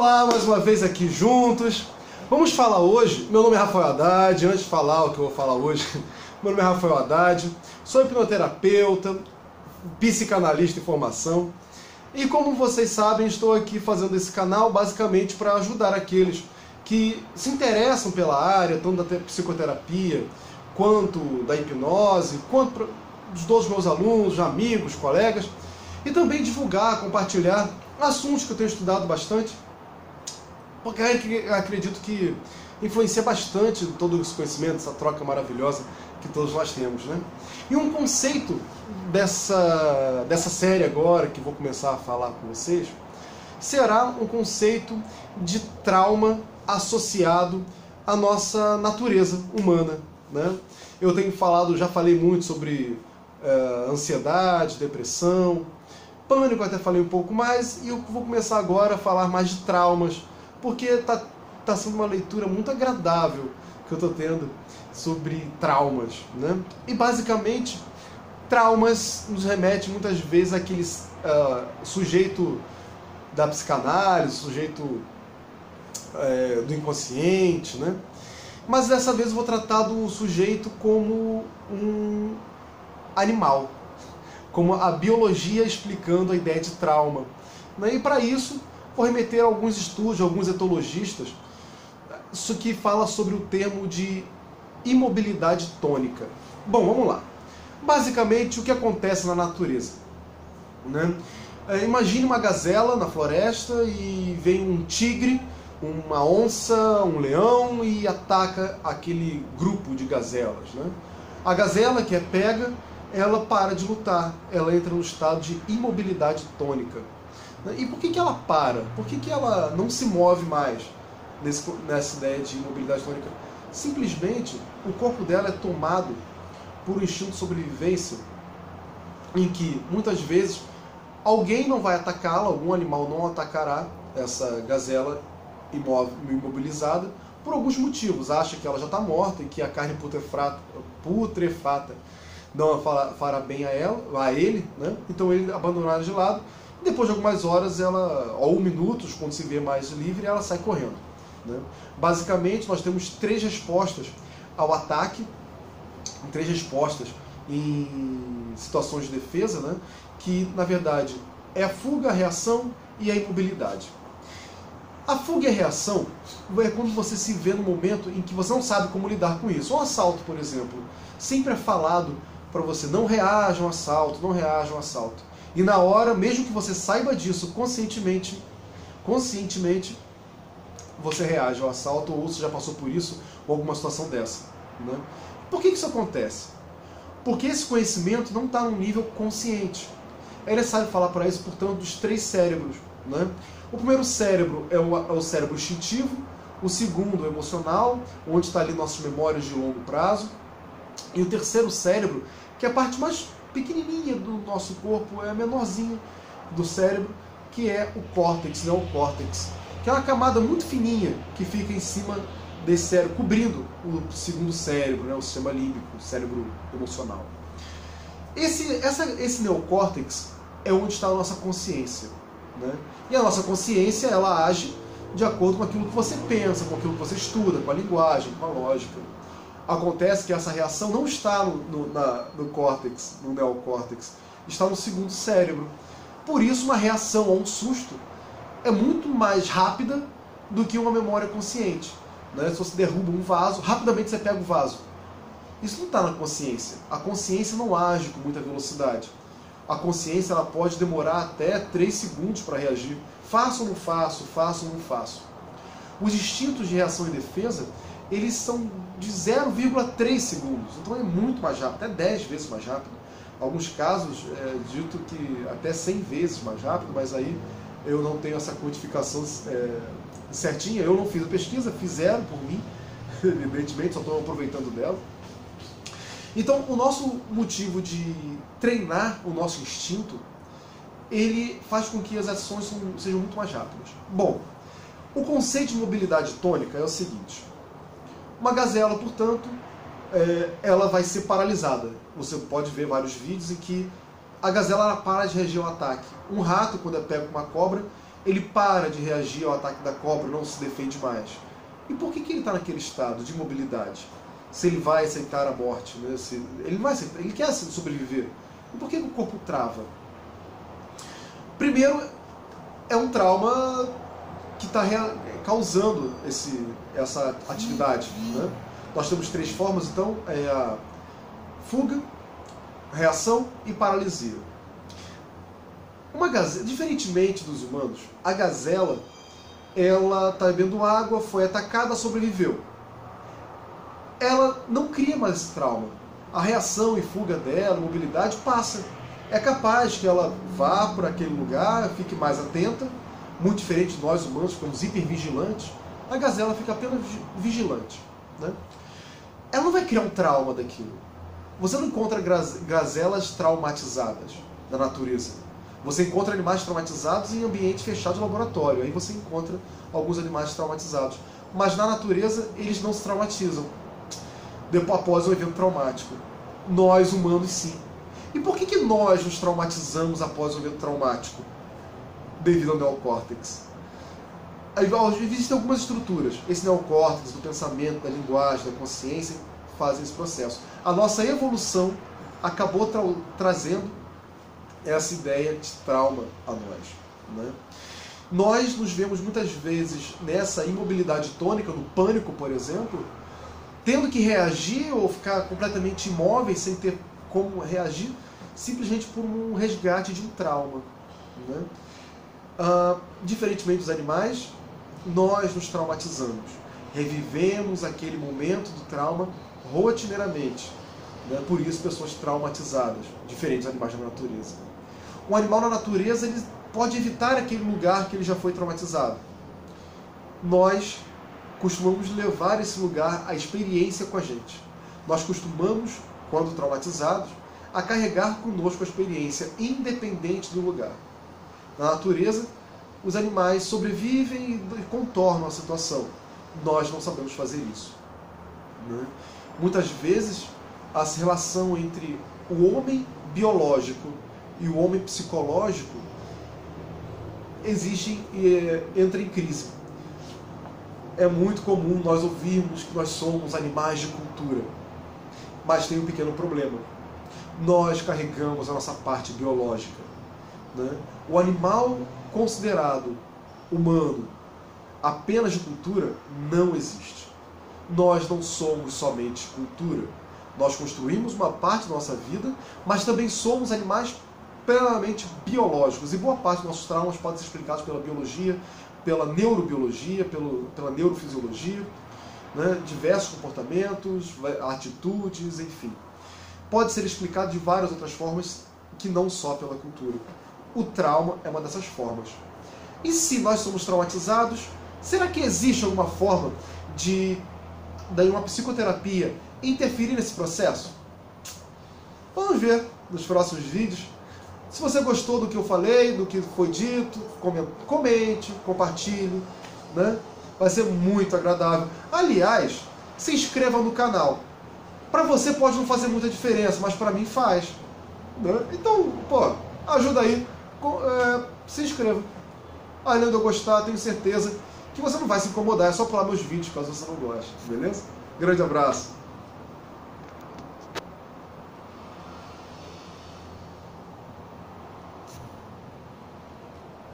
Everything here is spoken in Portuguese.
Olá, mais uma vez aqui juntos. Vamos falar hoje, meu nome é Rafael Haddad, antes de falar o que eu vou falar hoje, meu nome é Rafael Haddad, sou hipnoterapeuta, psicanalista em formação, e como vocês sabem, estou aqui fazendo esse canal basicamente para ajudar aqueles que se interessam pela área, tanto da psicoterapia, quanto da hipnose, quanto dos meus alunos, amigos, colegas, e também divulgar, compartilhar assuntos que eu tenho estudado bastante, porque eu acredito que influencia bastante todo esse conhecimento, essa troca maravilhosa que todos nós temos, né? E um conceito dessa série agora, que vou começar a falar com vocês, será um conceito de trauma associado à nossa natureza humana, né? Eu tenho falado, já falei muito sobre ansiedade, depressão, pânico, até falei um pouco mais, e eu vou começar agora a falar mais de traumas, porque tá sendo uma leitura muito agradável que eu estou tendo sobre traumas, né? E basicamente, traumas nos remete muitas vezes àquele sujeito da psicanálise, sujeito do inconsciente, né? Mas dessa vez eu vou tratar do sujeito como um animal, como a biologia explicando a ideia de trauma, né? E para isso vou remeter a alguns estudos, alguns etologistas, isso que fala sobre o termo de imobilidade tônica. Bom, vamos lá. Basicamente, o que acontece na natureza, né? Imagine uma gazela na floresta e vem um tigre, uma onça, um leão e ataca aquele grupo de gazelas, né? A gazela que é pega, ela para de lutar, ela entra no estado de imobilidade tônica. E por que ela para? Por que ela não se move mais nessa ideia de imobilidade tônica? Simplesmente, o corpo dela é tomado por um instinto de sobrevivência, em que, muitas vezes, alguém não vai atacá-la, algum animal não atacará essa gazela imobilizada, por alguns motivos. Acha que ela já está morta e que a carne putrefata não fará bem a ele, né? Então ele abandonará de lado. Depois de algumas horas, ou minutos, quando se vê mais livre, ela sai correndo, né? Basicamente, nós temos 3 respostas ao ataque, 3 respostas em situações de defesa, né? Que, na verdade, é a fuga, a reação e a imobilidade. A fuga e a reação é quando você se vê no momento em que você não sabe como lidar com isso. Um assalto, por exemplo, sempre é falado para você: não reaja a um assalto, não reaja a um assalto. E na hora, mesmo que você saiba disso conscientemente, você reage ao assalto, ou você já passou por isso, ou alguma situação dessa, né? Por que isso acontece? Porque esse conhecimento não está num nível consciente. É necessário falar para isso, portanto, dos 3 cérebros, né? O primeiro cérebro é o cérebro instintivo, o segundo é o emocional, onde está ali nossas memórias de longo prazo, e o terceiro cérebro, que é a parte mais pequenininha do nosso corpo, é a menorzinha do cérebro, que é o córtex, neocórtex, que é uma camada muito fininha que fica em cima desse cérebro, cobrindo o segundo cérebro, né, o sistema límbico, o cérebro emocional. Esse neocórtex é onde está a nossa consciência, né? E a nossa consciência, ela age de acordo com aquilo que você pensa, com aquilo que você estuda, com a linguagem, com a lógica. Acontece que essa reação não está no córtex, no neocórtex, está no segundo cérebro. Por isso, uma reação a um susto é muito mais rápida do que uma memória consciente, né? Se você derruba um vaso, rapidamente você pega o vaso. Isso não está na consciência. A consciência não age com muita velocidade. A consciência, ela pode demorar até 3 segundos para reagir. Faço ou não faço, faço ou não faço. Os instintos de reação e defesa, eles são de 0,3 segundos. Então é muito mais rápido, até 10 vezes mais rápido. Em alguns casos, é dito que até 100 vezes mais rápido, mas aí eu não tenho essa quantificação certinha. Eu não fiz a pesquisa, fizeram por mim, evidentemente, só estou aproveitando dela. Então, o nosso motivo de treinar o nosso instinto, ele faz com que as ações sejam muito mais rápidas. Bom, o conceito de mobilidade tônica é o seguinte: uma gazela, portanto, ela vai ser paralisada. Você pode ver vários vídeos em que a gazela para de reagir ao ataque. Um rato, quando é pego com uma cobra, ele para de reagir ao ataque da cobra, não se defende mais. E por que ele está naquele estado de imobilidade? Se ele vai aceitar a morte, né? Ele não vai aceitar, ele quer sobreviver. E por que o corpo trava? Primeiro, é um trauma que está causando essa atividade. Né? Nós temos 3 formas, então, é a fuga, reação e paralisia. Uma gazela, diferentemente dos humanos, a gazela, ela está bebendo água, foi atacada, sobreviveu. Ela não cria mais esse trauma. A reação e fuga dela, a mobilidade, passa. É capaz que ela vá para aquele lugar, fique mais atenta, muito diferente de nós humanos, que ficamos hipervigilantes. A gazela fica apenas vigilante. Né? Ela não vai criar um trauma daquilo. Você não encontra gazelas traumatizadas na natureza. Você encontra animais traumatizados em ambiente fechado de laboratório. Aí você encontra alguns animais traumatizados. Mas na natureza, eles não se traumatizam depois, após um evento traumático. Nós, humanos, sim. E por que nós nos traumatizamos após um evento traumático? Devido ao neocórtex. Existem algumas estruturas. Esse neocórtex, do pensamento, da linguagem, da consciência, fazem esse processo. A nossa evolução acabou trazendo essa ideia de trauma a nós. Né? Nós nos vemos muitas vezes nessa imobilidade tônica, no pânico, por exemplo, tendo que reagir ou ficar completamente imóveis sem ter como reagir, simplesmente por um resgate de um trauma. Né? Diferentemente dos animais, nós nos traumatizamos, revivemos aquele momento do trauma rotineiramente. Né? Por isso, pessoas traumatizadas, diferentes dos animais da natureza. Um animal na natureza ele pode evitar aquele lugar que ele já foi traumatizado. Nós costumamos levar esse lugar, a experiência com a gente. Nós costumamos, quando traumatizados, a carregar conosco a experiência, independente do lugar. Na natureza, os animais sobrevivem e contornam a situação. Nós não sabemos fazer isso. Né? Muitas vezes, a relação entre o homem biológico e o homem psicológico existe e entra em crise. É muito comum nós ouvirmos que nós somos animais de cultura, mas tem um pequeno problema. Nós carregamos a nossa parte biológica. Né? O animal considerado humano apenas de cultura não existe. Nós não somos somente cultura. Nós construímos uma parte da nossa vida, mas também somos animais plenamente biológicos. E boa parte dos nossos traumas podem ser explicados pela biologia, pela neurobiologia, pela neurofisiologia, né? Diversos comportamentos, atitudes, enfim. Pode ser explicado de várias outras formas que não só pela cultura. O trauma é uma dessas formas. E se nós somos traumatizados, será que existe alguma forma de uma psicoterapia interferir nesse processo? Vamos ver nos próximos vídeos. Se você gostou do que eu falei, do que foi dito, comente, compartilhe, né? Vai ser muito agradável. Aliás, se inscreva no canal. Para você pode não fazer muita diferença, mas para mim faz. Né? Então, pô, ajuda aí. Se inscreva. Além de eu gostar, tenho certeza que você não vai se incomodar. É só pular meus vídeos caso você não goste. Beleza? Grande abraço.